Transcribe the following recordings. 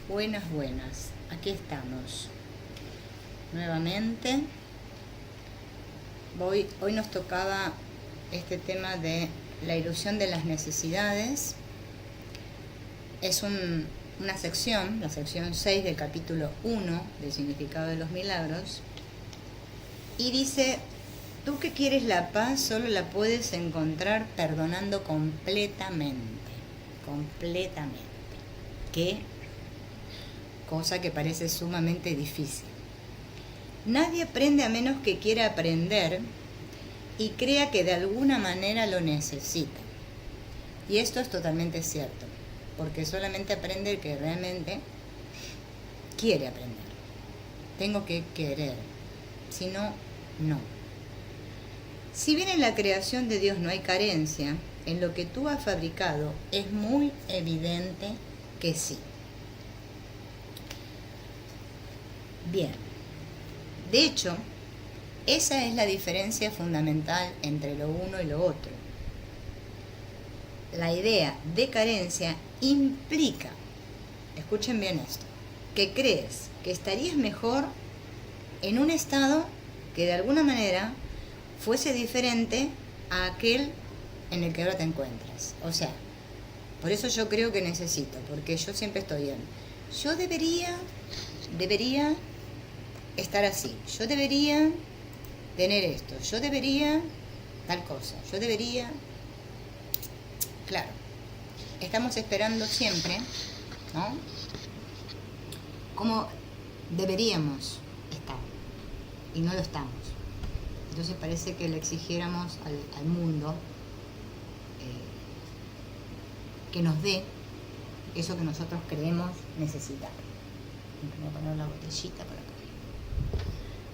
Buenas, buenas. Aquí estamos. Nuevamente. Hoy nos tocaba este tema de la ilusión de las necesidades. Es una sección, la sección 6 del capítulo 1 del significado de los milagros. Y dice, tú que quieres la paz solo la puedes encontrar perdonando completamente. Completamente. ¿Qué? Cosa que parece sumamente difícil. Nadie aprende a menos que quiera aprender y crea que de alguna manera lo necesita. Y esto es totalmente cierto, porque solamente aprende el que realmente quiere aprender. Tengo que querer, si no, no. Si bien en la creación de Dios no hay carencia, en lo que tú has fabricado es muy evidente que sí. Bien, de hecho, esa es la diferencia fundamental entre lo uno y lo otro. La idea de carencia implica, escuchen bien esto, que crees que estarías mejor en un estado que de alguna manera fuese diferente a aquel en el que ahora te encuentras. O sea, por eso yo creo que necesito, porque yo siempre estoy bien. Yo debería estar así, yo debería tener esto, yo debería tal cosa, yo debería... Claro, estamos esperando siempre, ¿no? Como deberíamos estar, y no lo estamos. Entonces parece que le exigiéramos al mundo que nos dé eso que nosotros creemos necesitar. Voy a poner la botellita por acá.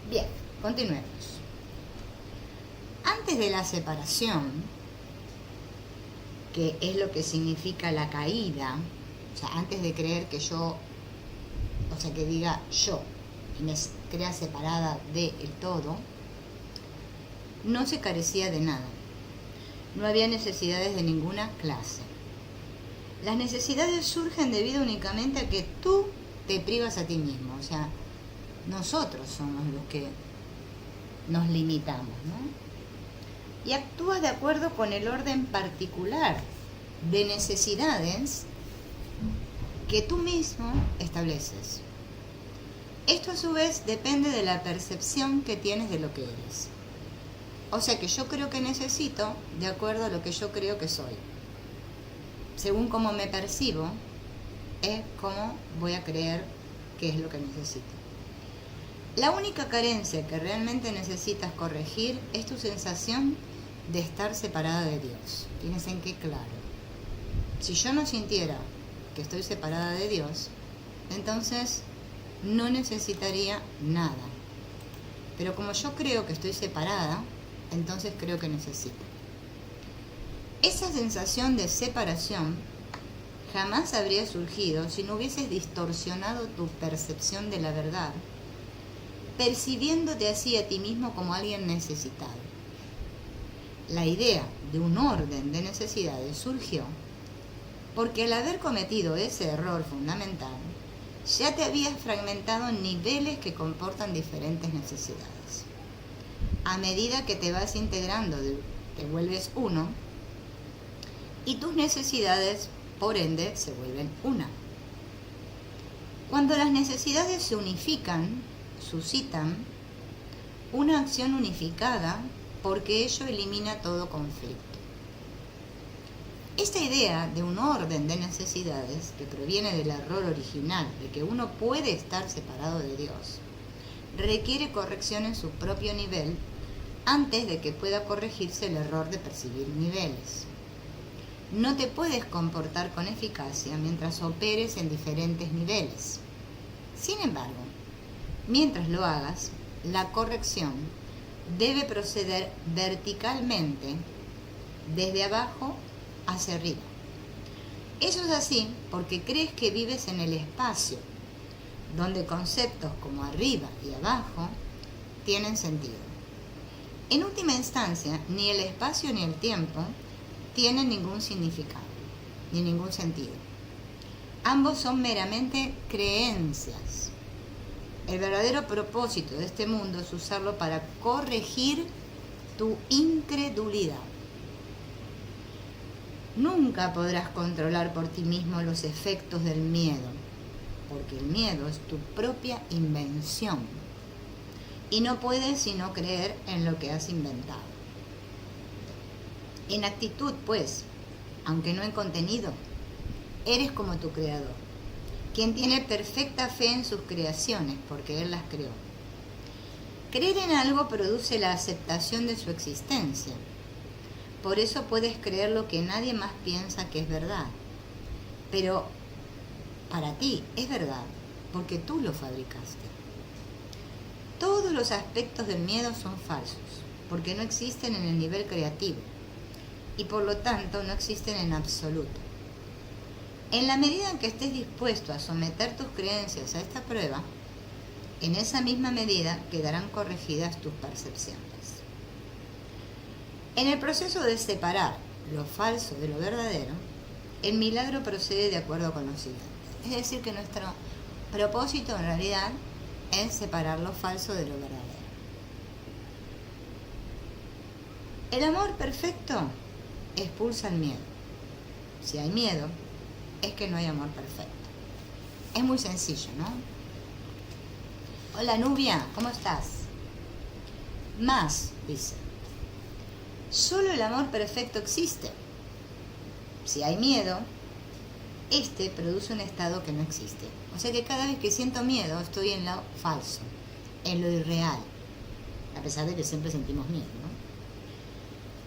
Bien, continuemos. Antes de la separación, que es lo que significa la caída, o sea, antes de creer que yo, o sea, que diga yo, y me crea separada del todo, no se carecía de nada. No había necesidades de ninguna clase. Las necesidades surgen debido únicamente a que tú te privas a ti mismo, o sea, nosotros somos los que nos limitamos, ¿no? Y actúas de acuerdo con el orden particular de necesidades que tú mismo estableces. Esto a su vez depende de la percepción que tienes de lo que eres. O sea que yo creo que necesito de acuerdo a lo que yo creo que soy. Según cómo me percibo, es como voy a creer que es lo que necesito. La única carencia que realmente necesitas corregir es tu sensación de estar separada de Dios. Piensen que claro. Si yo no sintiera que estoy separada de Dios, entonces no necesitaría nada. Pero como yo creo que estoy separada, entonces creo que necesito. Esa sensación de separación jamás habría surgido si no hubieses distorsionado tu percepción de la verdad, percibiéndote así a ti mismo como alguien necesitado. La idea de un orden de necesidades surgió porque al haber cometido ese error fundamental, ya te habías fragmentado en niveles que comportan diferentes necesidades. A medida que te vas integrando, te vuelves uno, y tus necesidades, por ende, se vuelven una. Cuando las necesidades se unifican, suscitan una acción unificada porque ello elimina todo conflicto. Esta idea de un orden de necesidades que proviene del error original de que uno puede estar separado de Dios, requiere corrección en su propio nivel antes de que pueda corregirse el error de percibir niveles. No te puedes comportar con eficacia mientras operes en diferentes niveles. Sin embargo, mientras lo hagas, la corrección debe proceder verticalmente, desde abajo hacia arriba. Eso es así porque crees que vives en el espacio, donde conceptos como arriba y abajo tienen sentido. En última instancia, ni el espacio ni el tiempo tienen ningún significado. ni ningún sentido. Ambos son meramente creencias. El verdadero propósito de este mundo es usarlo para corregir tu incredulidad. Nunca podrás controlar por ti mismo los efectos del miedo, porque el miedo es tu propia invención y no puedes sino creer en lo que has inventado. En actitud, pues, aunque no en contenido, eres como tu creador, quien tiene perfecta fe en sus creaciones porque él las creó. Creer en algo produce la aceptación de su existencia. Por eso puedes creer lo que nadie más piensa que es verdad. Pero para ti es verdad, porque tú lo fabricaste. Todos los aspectos del miedo son falsos, porque no existen en el nivel creativo, y por lo tanto no existen en absoluto. En la medida en que estés dispuesto a someter tus creencias a esta prueba, en esa misma medida quedarán corregidas tus percepciones. En el proceso de separar lo falso de lo verdadero, el milagro procede de acuerdo con lo siguiente. Es decir, que nuestro propósito en realidad es separar lo falso de lo verdadero. El amor perfecto expulsa el miedo. Si hay miedo, es que no hay amor perfecto. Es muy sencillo, ¿no? Hola Nubia, ¿cómo estás? Más, dice. Solo el amor perfecto existe. Si hay miedo, este produce un estado que no existe. O sea que cada vez que siento miedo estoy en lo falso, en lo irreal, a pesar de que siempre sentimos miedo, ¿no?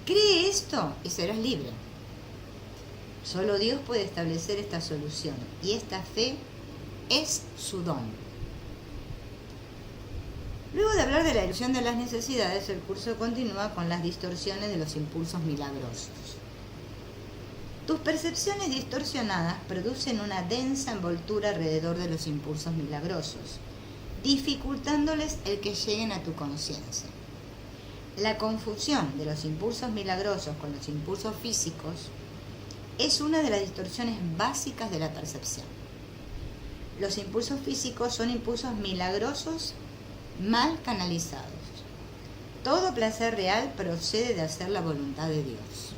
Cree esto y serás libre. Solo Dios puede establecer esta solución y esta fe es su don. Luego de hablar de la ilusión de las necesidades, el curso continúa con las distorsiones de los impulsos milagrosos. Tus percepciones distorsionadas producen una densa envoltura alrededor de los impulsos milagrosos, dificultándoles el que lleguen a tu conciencia. La confusión de los impulsos milagrosos con los impulsos físicos es una de las distorsiones básicas de la percepción. Los impulsos físicos son impulsos milagrosos mal canalizados. Todo placer real procede de hacer la voluntad de Dios.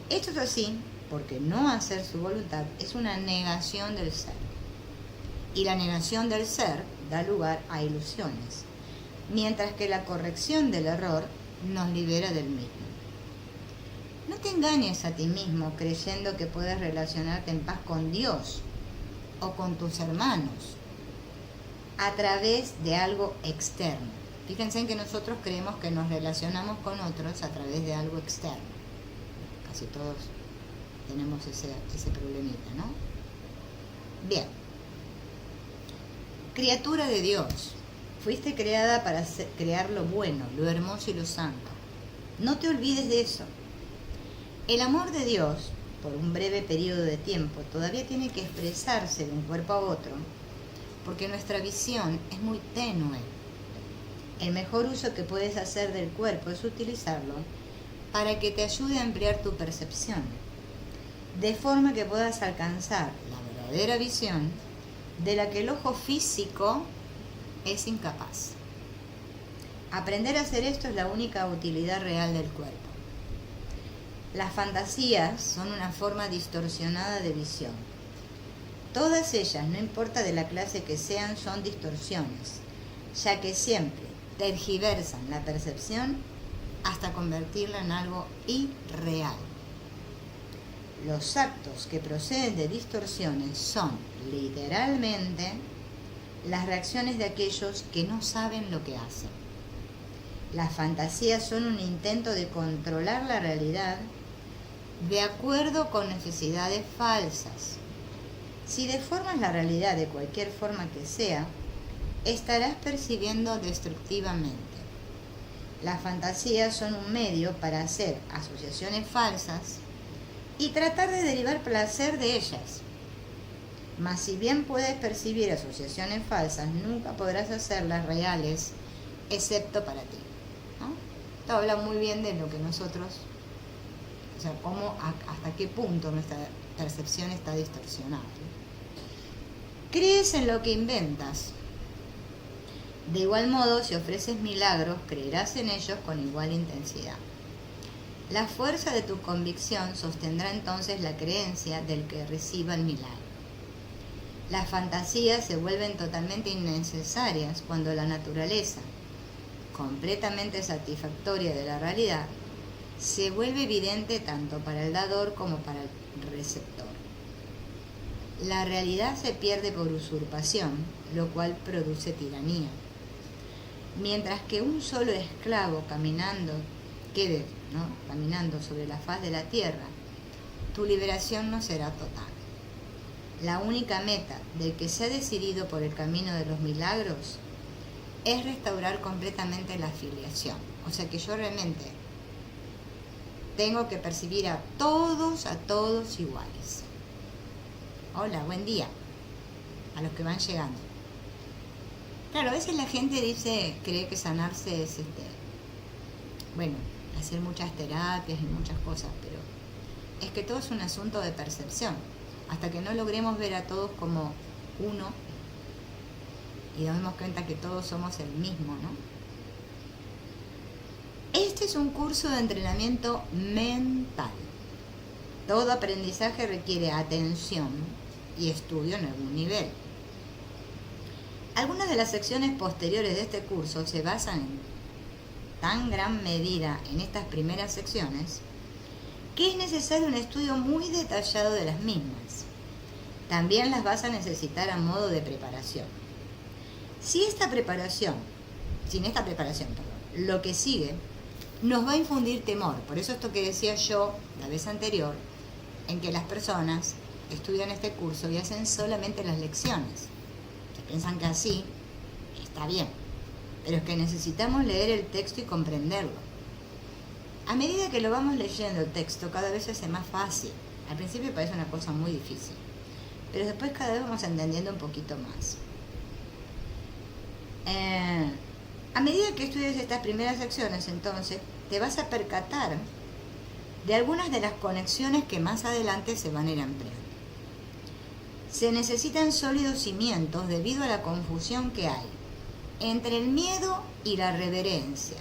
Esto es así porque no hacer su voluntad es una negación del ser. Y la negación del ser da lugar a ilusiones, mientras que la corrección del error nos libera del mismo. No te engañes a ti mismo creyendo que puedes relacionarte en paz con Dios o con tus hermanos a través de algo externo. Fíjense en que nosotros creemos que nos relacionamos con otros a través de algo externo. Casi todos tenemos ese problemita, ¿no? Bien. Criatura de Dios, fuiste creada para crear lo bueno, lo hermoso y lo santo. No te olvides de eso. El amor de Dios, por un breve periodo de tiempo, todavía tiene que expresarse de un cuerpo a otro, porque nuestra visión es muy tenue. El mejor uso que puedes hacer del cuerpo es utilizarlo para que te ayude a ampliar tu percepción, de forma que puedas alcanzar la verdadera visión de la que el ojo físico es incapaz. Aprender a hacer esto es la única utilidad real del cuerpo. Las fantasías son una forma distorsionada de visión. Todas ellas, no importa de la clase que sean, son distorsiones, ya que siempre tergiversan la percepción hasta convertirla en algo irreal. Los actos que proceden de distorsiones son, literalmente, las reacciones de aquellos que no saben lo que hacen. Las fantasías son un intento de controlar la realidad de acuerdo con necesidades falsas. Si deformas la realidad de cualquier forma que sea, estarás percibiendo destructivamente. Las fantasías son un medio para hacer asociaciones falsas y tratar de derivar placer de ellas. Mas si bien puedes percibir asociaciones falsas, nunca podrás hacerlas reales, excepto para ti, ¿no? Esto habla muy bien de lo que nosotros O sea, hasta qué punto nuestra percepción está distorsionada. Crees en lo que inventas. De igual modo, si ofreces milagros, creerás en ellos con igual intensidad. La fuerza de tu convicción sostendrá entonces la creencia del que reciba el milagro. Las fantasías se vuelven totalmente innecesarias cuando la naturaleza, completamente satisfactoria de la realidad, se vuelve evidente tanto para el dador como para el receptor. La realidad se pierde por usurpación, lo cual produce tiranía. Mientras que un solo esclavo quede caminando sobre la faz de la tierra, tu liberación no será total. La única meta del que se ha decidido por el camino de los milagros es restaurar completamente la filiación. O sea que yo realmente tengo que percibir a todos iguales. Hola, buen día a los que van llegando. Claro, a veces la gente cree que sanarse es hacer muchas terapias y muchas cosas, pero es que todo es un asunto de percepción. Hasta que no logremos ver a todos como uno y nos demos cuenta que todos somos el mismo, ¿no? Este es un curso de entrenamiento mental. Todo aprendizaje requiere atención y estudio en algún nivel. Algunas de las secciones posteriores de este curso se basan en tan gran medida en estas primeras secciones que es necesario un estudio muy detallado de las mismas. También las vas a necesitar a modo de preparación. Sin esta preparación, lo que sigue nos va a infundir temor. Por eso esto que decía yo la vez anterior, en que las personas estudian este curso y hacen solamente las lecciones, que piensan que así está bien, pero es que necesitamos leer el texto y comprenderlo. A medida que lo vamos leyendo el texto, cada vez se hace más fácil. Al principio parece una cosa muy difícil, pero después cada vez vamos entendiendo un poquito más. A medida que estudies estas primeras secciones, entonces, te vas a percatar de algunas de las conexiones que más adelante se van a ir ampliando. Se necesitan sólidos cimientos debido a la confusión que hay entre el miedo y la reverencia.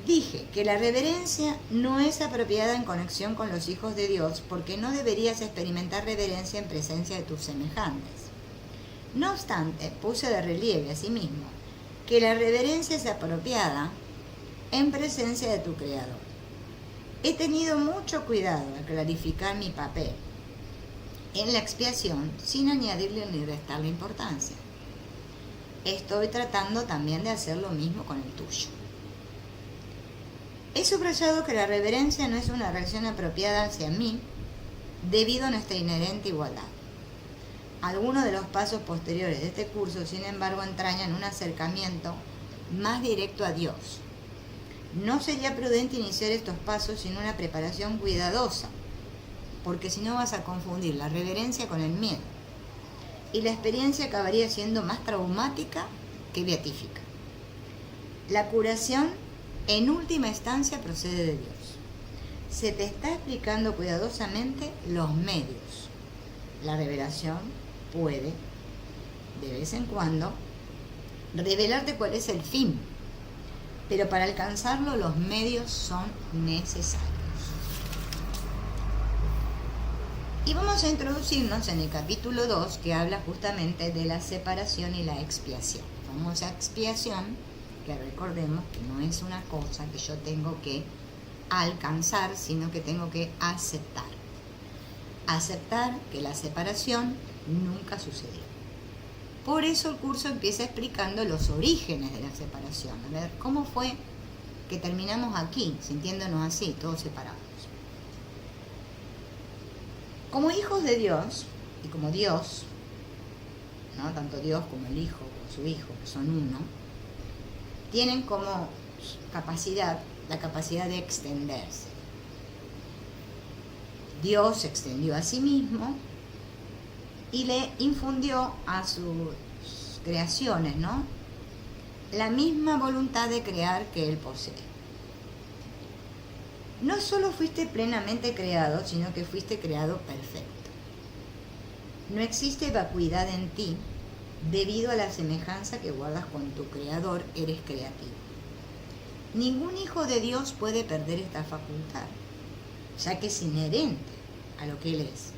Dije que la reverencia no es apropiada en conexión con los hijos de Dios porque no deberías experimentar reverencia en presencia de tus semejantes. No obstante, puse de relieve asimismo que la reverencia es apropiada en presencia de tu Creador. He tenido mucho cuidado al clarificar mi papel en la expiación sin añadirle ni restarle importancia. Estoy tratando también de hacer lo mismo con el tuyo. He subrayado que la reverencia no es una reacción apropiada hacia mí debido a nuestra inherente igualdad. Algunos de los pasos posteriores de este curso, sin embargo, entrañan un acercamiento más directo a Dios. No sería prudente iniciar estos pasos sin una preparación cuidadosa, porque si no vas a confundir la reverencia con el miedo, y la experiencia acabaría siendo más traumática que beatífica. La curación, en última instancia, procede de Dios. Se te está explicando cuidadosamente los medios. La revelación puede, de vez en cuando, revelarte cuál es el fin, pero para alcanzarlo los medios son necesarios. Y vamos a introducirnos en el capítulo 2, que habla justamente de la separación y la expiación. La famosa expiación, que recordemos que no es una cosa que yo tengo que alcanzar, sino que tengo que aceptar. Aceptar que la separación nunca sucedió. Por eso el curso empieza explicando los orígenes de la separación. A ver, ¿cómo fue que terminamos aquí, sintiéndonos así, todos separados? Como hijos de Dios, y como Dios, ¿no? Tanto Dios como el Hijo, como su Hijo, que son uno, tienen como capacidad, la capacidad de extenderse. Dios se extendió a sí mismo y le infundió a sus creaciones, ¿no?, la misma voluntad de crear que Él posee. No solo fuiste plenamente creado, sino que fuiste creado perfecto. No existe vacuidad en ti debido a la semejanza que guardas con tu Creador, eres creativo. Ningún hijo de Dios puede perder esta facultad, ya que es inherente a lo que Él es,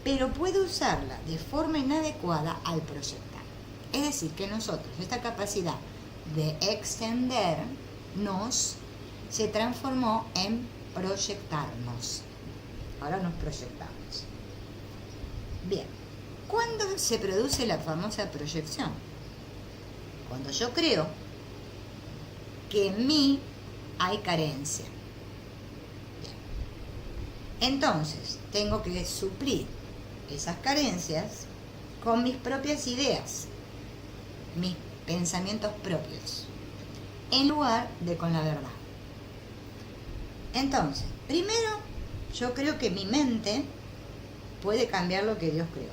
pero puede usarla de forma inadecuada al proyectar. Es decir, que nosotros, esta capacidad de extendernos, se transformó en proyectarnos. Ahora nos proyectamos. Bien, ¿cuándo se produce la famosa proyección? Cuando yo creo que en mí hay carencia. Bien. Entonces, tengo que suplir esas carencias con mis propias ideas, mis pensamientos propios, en lugar de con la verdad. Entonces, primero, yo creo que mi mente puede cambiar lo que Dios creó.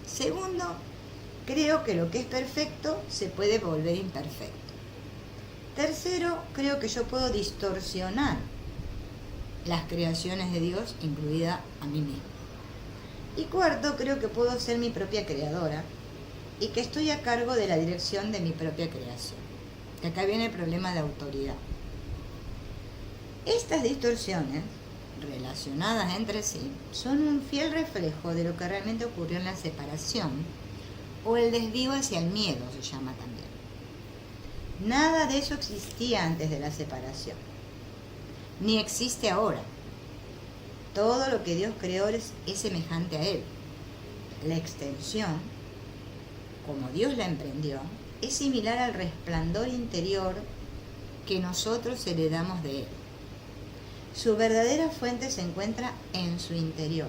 Segundo, creo que lo que es perfecto se puede volver imperfecto. Tercero, creo que yo puedo distorsionar las creaciones de Dios, incluida a mí misma. Y cuarto, creo que puedo ser mi propia creadora y que estoy a cargo de la dirección de mi propia creación. Que acá viene el problema de autoridad. Estas distorsiones, relacionadas entre sí, son un fiel reflejo de lo que realmente ocurrió en la separación, o el desvío hacia el miedo se llama también. Nada de eso existía antes de la separación, ni existe ahora. Todo lo que Dios creó es semejante a Él. La extensión, como Dios la emprendió, es similar al resplandor interior que nosotros heredamos de Él. Su verdadera fuente se encuentra en su interior.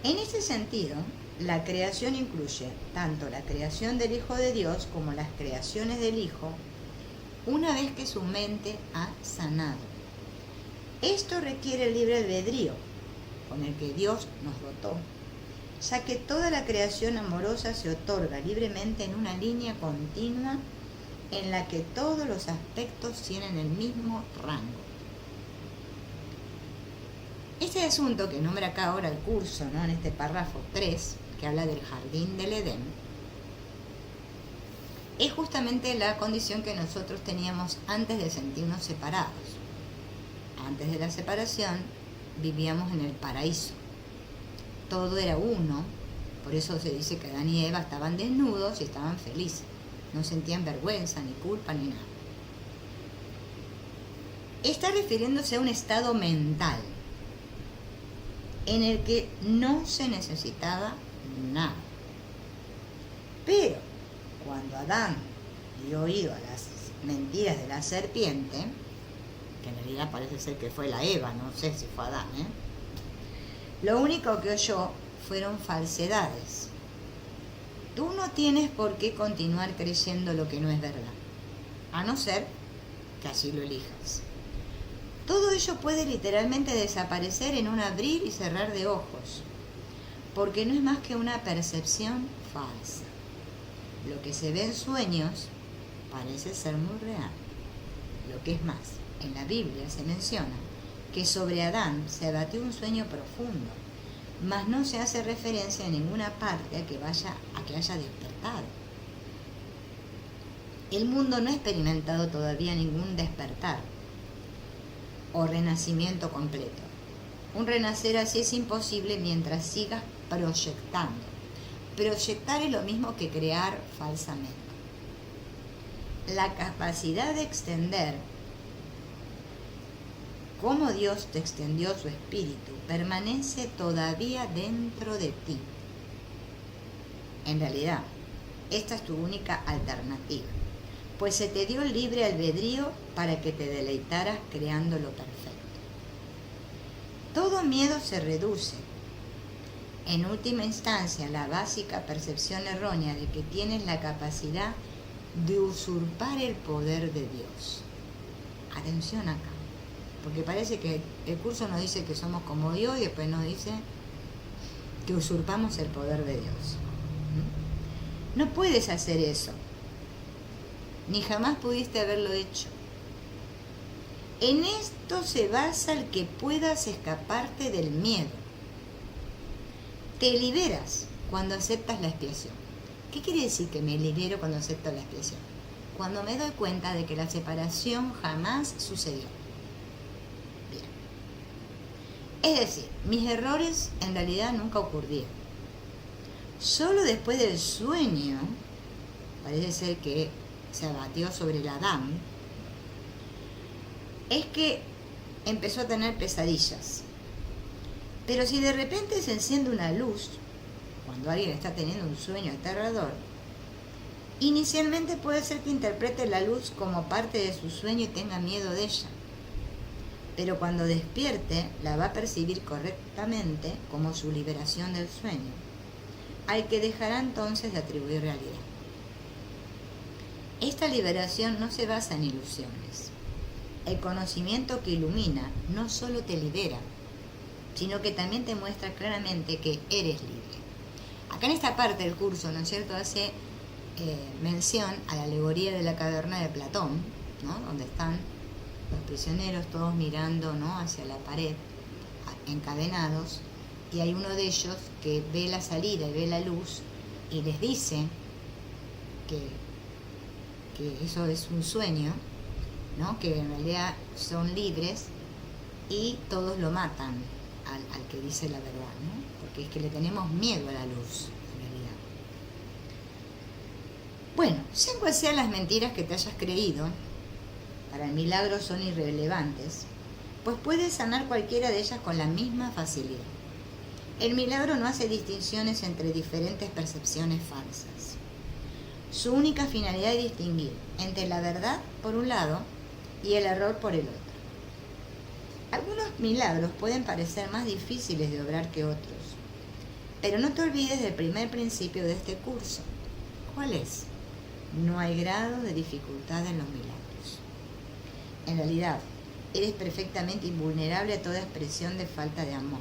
En ese sentido, la creación incluye tanto la creación del Hijo de Dios como las creaciones del Hijo, una vez que su mente ha sanado. Esto requiere el libre albedrío, con el que Dios nos dotó, ya que toda la creación amorosa se otorga libremente en una línea continua en la que todos los aspectos tienen el mismo rango. Este asunto que nombra acá ahora el curso, ¿no?, en este párrafo 3, que habla del jardín del Edén, es justamente la condición que nosotros teníamos antes de sentirnos separados. Antes de la separación vivíamos en el paraíso. Todo era uno, por eso se dice que Adán y Eva estaban desnudos y estaban felices. No sentían vergüenza, ni culpa, ni nada. Está refiriéndose a un estado mental en el que no se necesitaba nada. Pero cuando Adán dio oído a las mentiras de la serpiente, que en realidad parece ser que fue la Eva, no sé si fue Adán, lo único que oyó fueron falsedades. Tú no tienes por qué continuar creyendo lo que no es verdad, a no ser que así lo elijas. Todo ello puede literalmente desaparecer en un abrir y cerrar de ojos, porque no es más que una percepción falsa. Lo que se ve en sueños parece ser muy real. Lo que es más, en la Biblia se menciona que sobre Adán se abatió un sueño profundo, mas no se hace referencia en ninguna parte a que haya despertado. El mundo no ha experimentado todavía ningún despertar o renacimiento completo. Un renacer así es imposible mientras sigas proyectando. Proyectar es lo mismo que crear falsamente. La capacidad de extender, como Dios te extendió su espíritu, permanece todavía dentro de ti. En realidad, esta es tu única alternativa, pues se te dio el libre albedrío para que te deleitaras creando lo perfecto. Todo miedo se reduce, en última instancia, a la básica percepción errónea de que tienes la capacidad de usurpar el poder de Dios. Atención acá, porque parece que el curso nos dice que somos como Dios y después nos dice que usurpamos el poder de Dios. No puedes hacer eso, ni jamás pudiste haberlo hecho. En esto se basa el que puedas escaparte del miedo. Te liberas cuando aceptas la expiación. ¿Qué quiere decir que me libero cuando acepto la expiación? Cuando me doy cuenta de que la separación jamás sucedió. Bien. Es decir, mis errores en realidad nunca ocurrieron. Solo después del sueño, parece ser que se abatió sobre el Adán, es que empezó a tener pesadillas. Pero si de repente se enciende una luz, cuando alguien está teniendo un sueño aterrador, inicialmente puede ser que interprete la luz como parte de su sueño y tenga miedo de ella. Pero cuando despierte, la va a percibir correctamente como su liberación del sueño, al que dejará entonces de atribuir realidad. Esta liberación no se basa en ilusiones. El conocimiento que ilumina no solo te libera, sino que también te muestra claramente que eres libre. Acá en esta parte del curso, ¿no es cierto?, hace mención a la alegoría de la caverna de Platón, ¿no?, donde están los prisioneros todos mirando, ¿no?, hacia la pared, encadenados, y hay uno de ellos que ve la salida y ve la luz y les dice que eso es un sueño, ¿no?, que en realidad son libres, y todos lo matan al que dice la verdad, ¿no?, porque es que le tenemos miedo a la luz, en realidad. Bueno, sean cuales sean las mentiras que te hayas creído, para el milagro son irrelevantes, pues puedes sanar cualquiera de ellas con la misma facilidad. El milagro no hace distinciones entre diferentes percepciones falsas. Su única finalidad es distinguir entre la verdad por un lado y el error por el otro. Algunos milagros pueden parecer más difíciles de obrar que otros, pero no te olvides del primer principio de este curso. ¿Cuál es? No hay grado de dificultad en los milagros. En realidad, eres perfectamente invulnerable a toda expresión de falta de amor.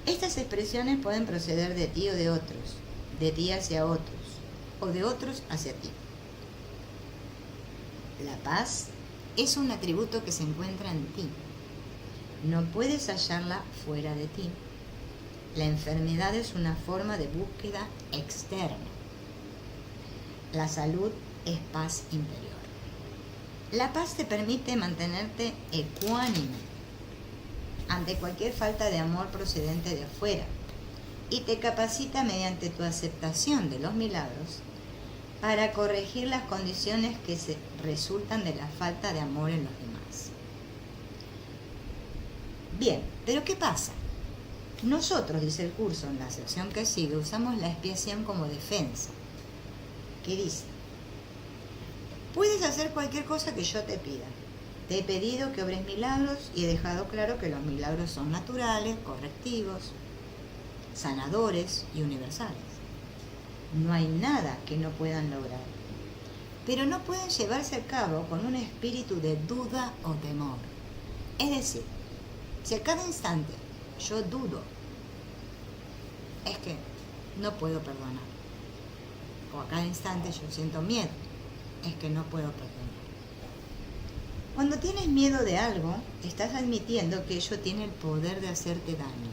Estas expresiones pueden proceder de ti o de otros, de ti hacia otros, o de otros hacia ti. La paz es un atributo que se encuentra en ti. No puedes hallarla fuera de ti. La enfermedad es una forma de búsqueda externa. La salud es paz interior. La paz te permite mantenerte ecuánime ante cualquier falta de amor procedente de afuera y te capacita mediante tu aceptación de los milagros para corregir las condiciones que resultan de la falta de amor en los demás. Bien, pero ¿qué pasa? Nosotros, dice el curso en la sección que sigue, usamos la expiación como defensa. ¿Qué dice? Puedes hacer cualquier cosa que yo te pida. Te he pedido que obres milagros y he dejado claro que los milagros son naturales, correctivos, sanadores y universales. No hay nada que no puedan lograr, pero no pueden llevarse a cabo con un espíritu de duda o temor. Es decir, si a cada instante yo dudo, es que no puedo perdonar. O a cada instante yo siento miedo, es que no puedo perdonar. Cuando tienes miedo de algo, estás admitiendo que ello tiene el poder de hacerte daño.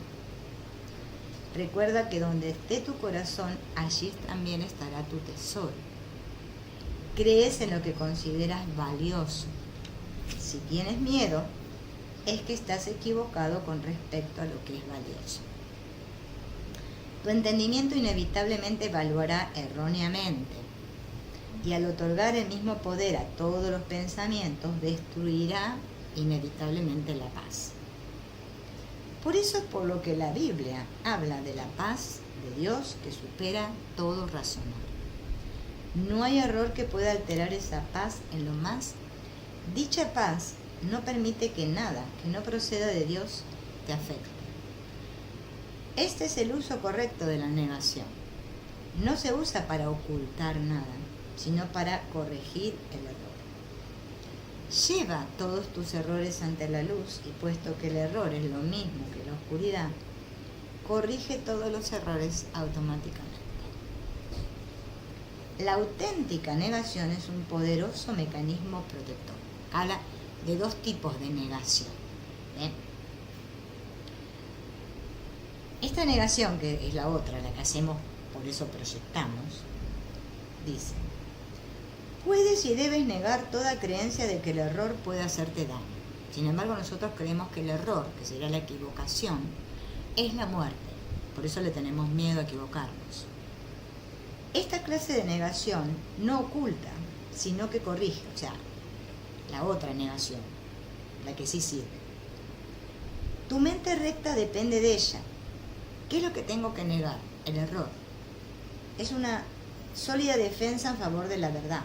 Recuerda que donde esté tu corazón, allí también estará tu tesoro. Crees en lo que consideras valioso. Si tienes miedo, es que estás equivocado con respecto a lo que es valioso. Tu entendimiento inevitablemente evaluará erróneamente, y al otorgar el mismo poder a todos los pensamientos, destruirá inevitablemente la paz. Por eso es por lo que la Biblia habla de la paz de Dios que supera todo razonar. No hay error que pueda alterar esa paz en lo más. Dicha paz no permite que nada que no proceda de Dios te afecte. Este es el uso correcto de la negación. No se usa para ocultar nada, sino para corregir el error. Lleva todos tus errores ante la luz y puesto que el error es lo mismo que la oscuridad, corrige todos los errores automáticamente. La auténtica negación es un poderoso mecanismo protector. Habla de dos tipos de negación. ¿Ven? Esta negación, que es la otra, la que hacemos, por eso proyectamos, dice: puedes y debes negar toda creencia de que el error puede hacerte daño. Sin embargo, nosotros creemos que el error, que sería la equivocación, es la muerte. Por eso le tenemos miedo a equivocarnos. Esta clase de negación no oculta, sino que corrige, o sea, la otra negación, la que sí sirve. Tu mente recta depende de ella. ¿Qué es lo que tengo que negar? El error. Es una sólida defensa en favor de la verdad.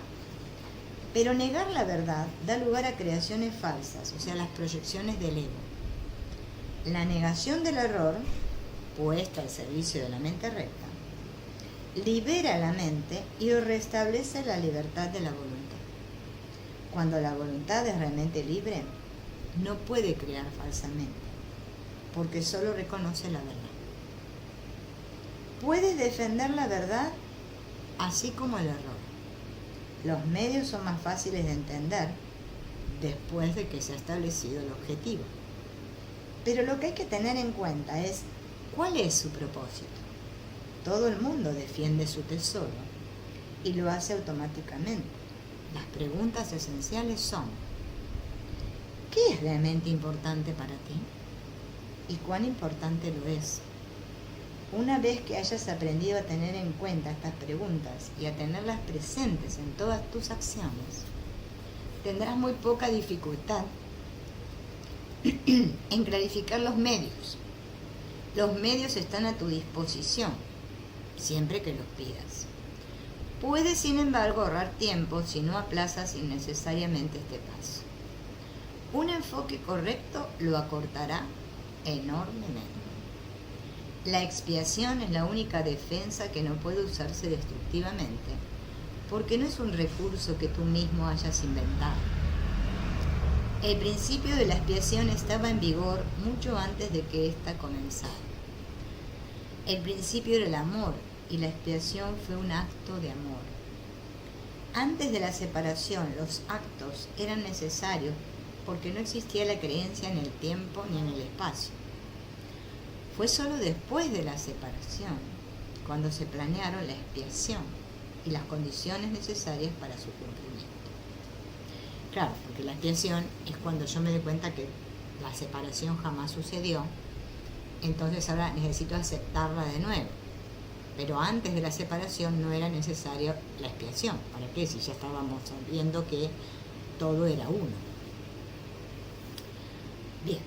Pero negar la verdad da lugar a creaciones falsas, o sea, las proyecciones del ego. La negación del error, puesta al servicio de la mente recta, libera la mente y restablece la libertad de la voluntad. Cuando la voluntad es realmente libre, no puede crear falsamente, porque solo reconoce la verdad. Puedes defender la verdad así como el error. Los medios son más fáciles de entender después de que se ha establecido el objetivo. Pero lo que hay que tener en cuenta es cuál es su propósito. Todo el mundo defiende su tesoro y lo hace automáticamente. Las preguntas esenciales son: ¿qué es realmente importante para ti? ¿Y cuán importante lo es? Una vez que hayas aprendido a tener en cuenta estas preguntas y a tenerlas presentes en todas tus acciones, tendrás muy poca dificultad en clarificar los medios. Los medios están a tu disposición, siempre que los pidas. Puedes, sin embargo, ahorrar tiempo si no aplazas innecesariamente este paso. Un enfoque correcto lo acortará enormemente. La expiación es la única defensa que no puede usarse destructivamente, porque no es un recurso que tú mismo hayas inventado. El principio de la expiación estaba en vigor mucho antes de que ésta comenzara. El principio era el amor, y la expiación fue un acto de amor. Antes de la separación, los actos eran necesarios porque no existía la creencia en el tiempo ni en el espacio. Fue solo después de la separación cuando se planearon la expiación y las condiciones necesarias para su cumplimiento. Claro, porque la expiación es cuando yo me doy cuenta que la separación jamás sucedió, entonces ahora necesito aceptarla de nuevo. Pero antes de la separación no era necesaria la expiación. ¿Para qué? Si ya estábamos viendo que todo era uno. Bien.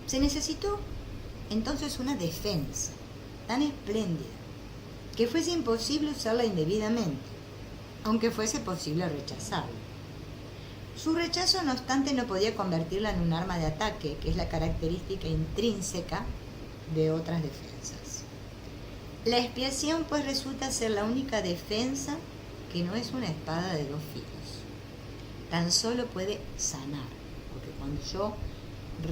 Se necesitó entonces una defensa tan espléndida que fuese imposible usarla indebidamente, aunque fuese posible rechazarla. Su rechazo, no obstante, no podía convertirla en un arma de ataque, que es la característica intrínseca de otras defensas. La expiación, pues, resulta ser la única defensa que no es una espada de dos filos. Tan solo puede sanar, porque cuando yo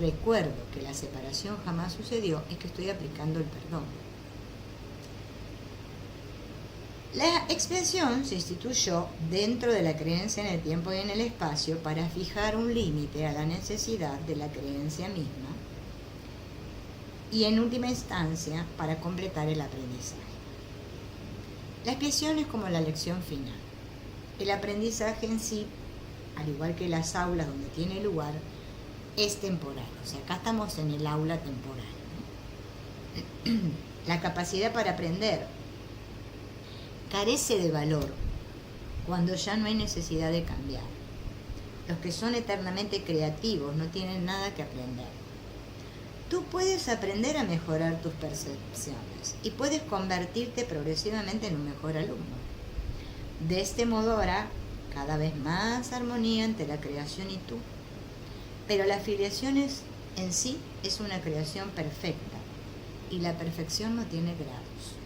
recuerdo que la separación jamás sucedió, es que estoy aplicando el perdón. La expiación se instituyó dentro de la creencia en el tiempo y en el espacio para fijar un límite a la necesidad de la creencia misma y, en última instancia, para completar el aprendizaje. La expiación es como la lección final. El aprendizaje en sí, al igual que las aulas donde tiene lugar, es temporal. O sea, acá estamos en el aula temporal, ¿no? La capacidad para aprender carece de valor cuando ya no hay necesidad de cambiar. Los que son eternamente creativos no tienen nada que aprender. Tú puedes aprender a mejorar tus percepciones y puedes convertirte progresivamente en un mejor alumno. De este modo habrá cada vez más armonía entre la creación y tú. Pero la filiación en sí es una creación perfecta y la perfección no tiene grados.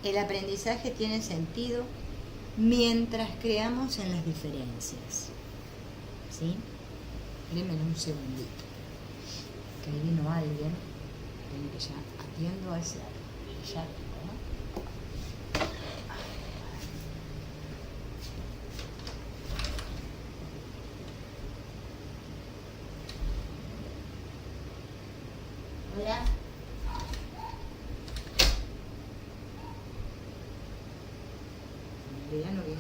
El aprendizaje tiene sentido mientras creamos en las diferencias. ¿Sí? Espérenme un segundito, que ahí vino alguien, tengo que ya atiendo a ese ya, ¿no? Hola. Ya no vino.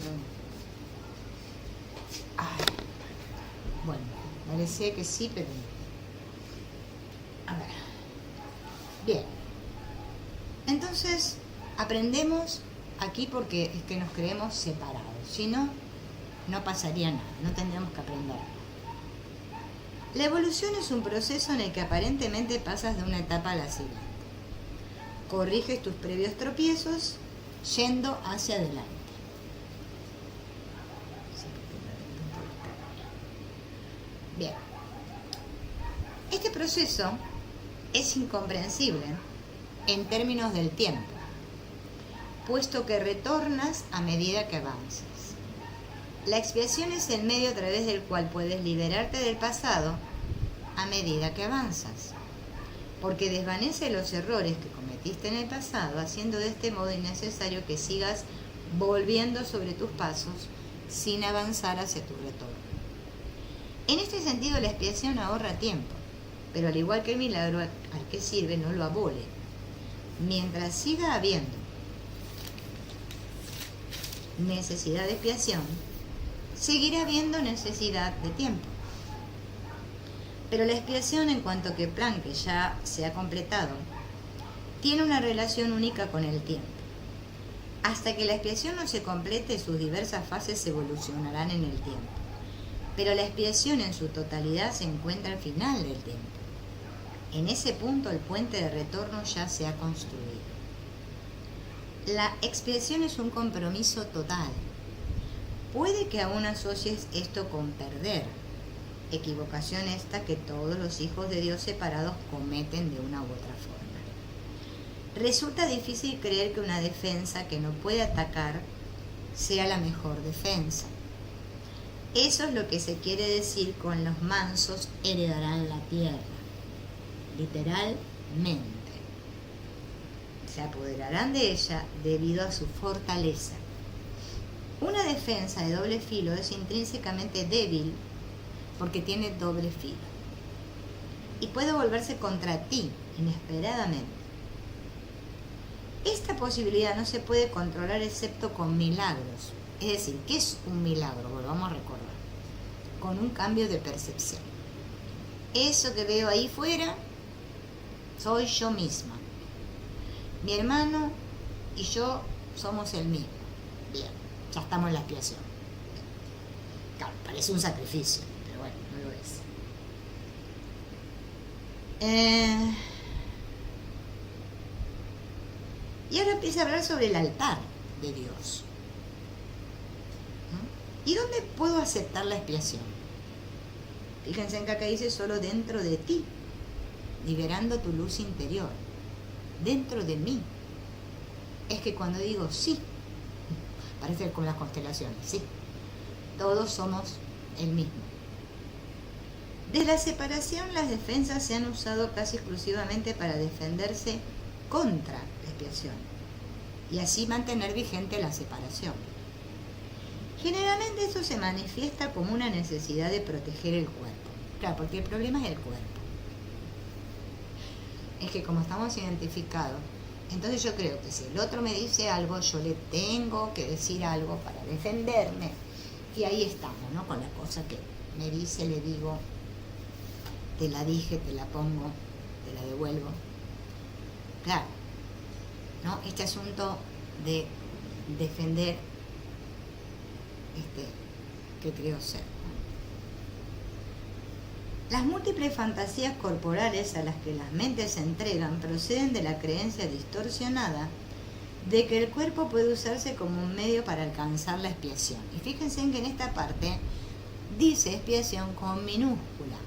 Ay. Bueno, parecía que sí, pero no. A ver. Bien. Entonces, aprendemos aquí porque es que nos creemos separados. Si no, no pasaría nada, no tendríamos que aprender. La evolución es un proceso en el que aparentemente pasas de una etapa a la siguiente. Corriges tus previos tropiezos yendo hacia adelante. Bien. Este proceso es incomprensible en términos del tiempo, puesto que retornas a medida que avanzas. La expiación es el medio a través del cual puedes liberarte del pasado a medida que avanzas, porque desvanece los errores que cometiste en el pasado, haciendo de este modo innecesario que sigas volviendo sobre tus pasos sin avanzar hacia tu retorno. En este sentido, la expiación ahorra tiempo, pero al igual que el milagro al que sirve no lo abole. Mientras siga habiendo necesidad de expiación, seguirá habiendo necesidad de tiempo. Pero la expiación, en cuanto que plan que ya se ha completado, tiene una relación única con el tiempo. Hasta que la expiación no se complete, sus diversas fases evolucionarán en el tiempo. Pero la expiación en su totalidad se encuentra al final del tiempo. En ese punto el puente de retorno ya se ha construido. La expiación es un compromiso total. Puede que aún asocies esto con perder, equivocación esta que todos los hijos de Dios separados cometen de una u otra forma. Resulta difícil creer que una defensa que no puede atacar sea la mejor defensa. Eso es lo que se quiere decir con los mansos heredarán la tierra. Literalmente. Se apoderarán de ella debido a su fortaleza. Una defensa de doble filo es intrínsecamente débil porque tiene doble filo. Y puede volverse contra ti inesperadamente. Esta posibilidad no se puede controlar excepto con milagros. Es decir, ¿qué es un milagro? Volvamos a recordar. Con un cambio de percepción. Eso que veo ahí fuera, soy yo misma. Mi hermano y yo somos el mismo. Bien, ya estamos en la expiación. Claro, parece un sacrificio, pero bueno, no lo es. Y ahora empieza a hablar sobre el altar de Dios. ¿Y dónde puedo aceptar la expiación? Fíjense en que acá dice solo dentro de ti, liberando tu luz interior, dentro de mí. Es que cuando digo sí, parece como las constelaciones, sí, todos somos el mismo. De la separación, las defensas se han usado casi exclusivamente para defenderse contra la expiación y así mantener vigente la separación. Generalmente esto se manifiesta como una necesidad de proteger el cuerpo. Claro, porque el problema es el cuerpo. Es que como estamos identificados, entonces yo creo que si el otro me dice algo, yo le tengo que decir algo para defenderme. Y ahí estamos, ¿no? Con la cosa que me dice, le digo, te la dije, te la pongo, te la devuelvo. Claro, ¿no? Este asunto de defender que creo ser. Las múltiples fantasías corporales a las que las mentes se entregan proceden de la creencia distorsionada de que el cuerpo puede usarse como un medio para alcanzar la expiación. Y fíjense en que en esta parte dice expiación con minúscula,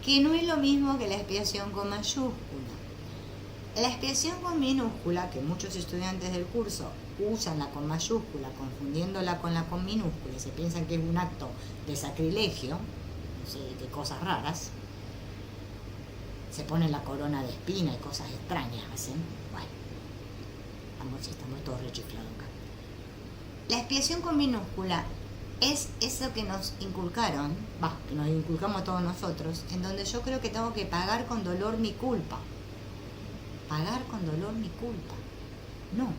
que no es lo mismo que la expiación con mayúscula. La expiación con minúscula, que muchos estudiantes del curso usan la con mayúscula, confundiéndola con la con minúscula, y se piensan que es un acto de sacrilegio, no sé qué cosas raras, se pone la corona de espina y cosas extrañas hacen. Bueno, estamos todos rechiflados acá. La expiación con minúscula es eso que nos inculcaron, que nos inculcamos todos nosotros, en donde yo creo que tengo que pagar con dolor mi culpa. pagar con dolor mi culpa. No.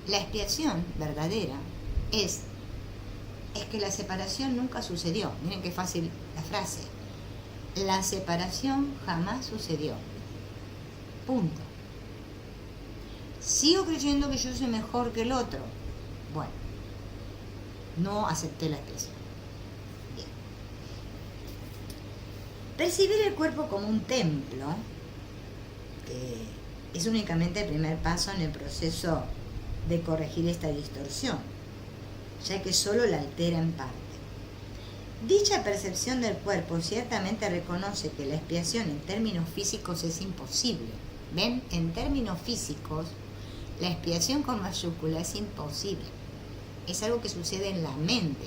La expiación verdadera es que la separación nunca sucedió. Miren qué fácil la frase. La separación jamás sucedió. Punto. Sigo creyendo que yo soy mejor que el otro. Bueno, no acepté la expiación. Bien. Percibir el cuerpo como un templo, que es únicamente el primer paso en el proceso de corregir esta distorsión, ya que solo la altera en parte. Dicha percepción del cuerpo ciertamente reconoce que la expiación en términos físicos es imposible. ¿Ven? En términos físicos, la expiación con mayúscula es imposible. Es algo que sucede en la mente,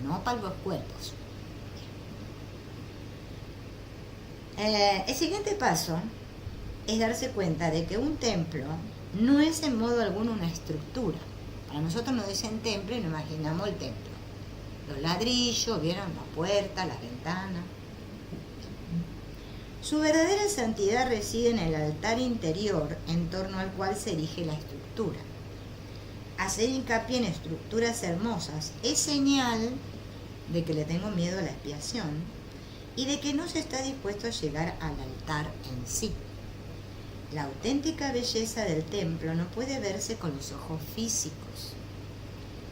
no para los cuerpos. El siguiente paso es darse cuenta de que un templo no es en modo alguno una estructura. Para nosotros nos dicen templo y nos imaginamos el templo. Los ladrillos, ¿vieron? La puerta, las ventanas. Su verdadera santidad reside en el altar interior en torno al cual se erige la estructura. Hacer hincapié en estructuras hermosas es señal de que le tengo miedo a la expiación y de que no se está dispuesto a llegar al altar en sí. La auténtica belleza del templo no puede verse con los ojos físicos.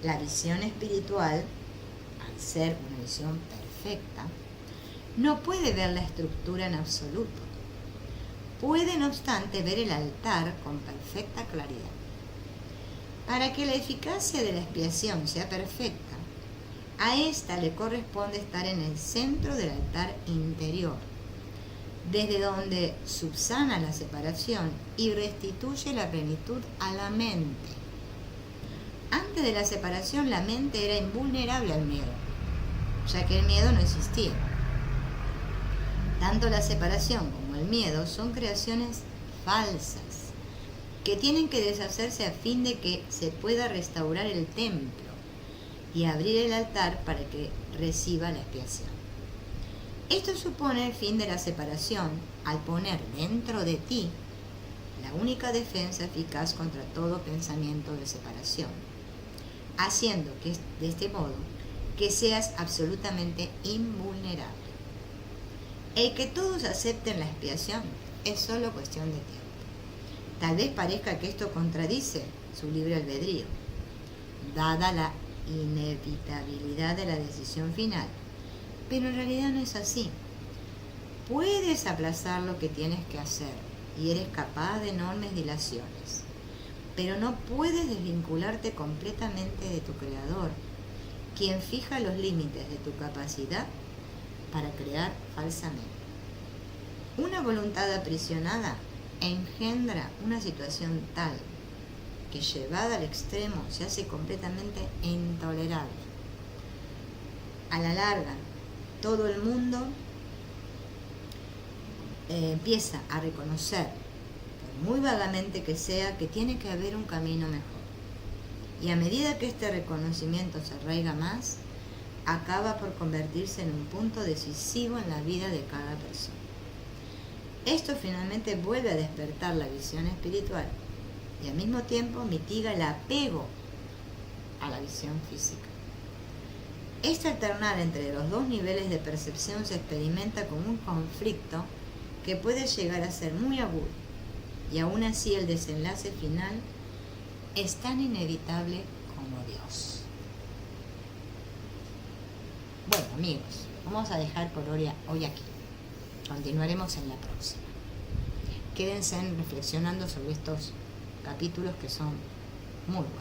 La visión espiritual, al ser una visión perfecta, no puede ver la estructura en absoluto. Puede, no obstante, ver el altar con perfecta claridad. Para que la eficacia de la expiación sea perfecta, a ésta le corresponde estar en el centro del altar interior, desde donde subsana la separación y restituye la plenitud a la mente. Antes de la separación, la mente era invulnerable al miedo, ya que el miedo no existía. Tanto la separación como el miedo son creaciones falsas, que tienen que deshacerse a fin de que se pueda restaurar el templo y abrir el altar para que reciba la expiación. Esto supone el fin de la separación al poner dentro de ti la única defensa eficaz contra todo pensamiento de separación, haciendo que de este modo que seas absolutamente invulnerable. El que todos acepten la expiación es solo cuestión de tiempo. Tal vez parezca que esto contradice su libre albedrío, dada la inevitabilidad de la decisión final, pero en realidad no es así. Puedes aplazar lo que tienes que hacer y eres capaz de enormes dilaciones, pero no puedes desvincularte completamente de tu Creador, quien fija los límites de tu capacidad para crear falsamente. Una voluntad aprisionada engendra una situación tal que llevada al extremo se hace completamente intolerable. A la larga, todo el mundo empieza a reconocer, por muy vagamente que sea, que tiene que haber un camino mejor. Y a medida que este reconocimiento se arraiga más, acaba por convertirse en un punto decisivo en la vida de cada persona. Esto finalmente vuelve a despertar la visión espiritual y al mismo tiempo mitiga el apego a la visión física. Este alternar entre los dos niveles de percepción se experimenta como un conflicto que puede llegar a ser muy agudo, y aún así el desenlace final es tan inevitable como Dios. Bueno, amigos, vamos a dejar por hoy aquí. Continuaremos en la próxima. Quédense reflexionando sobre estos capítulos que son muy buenos.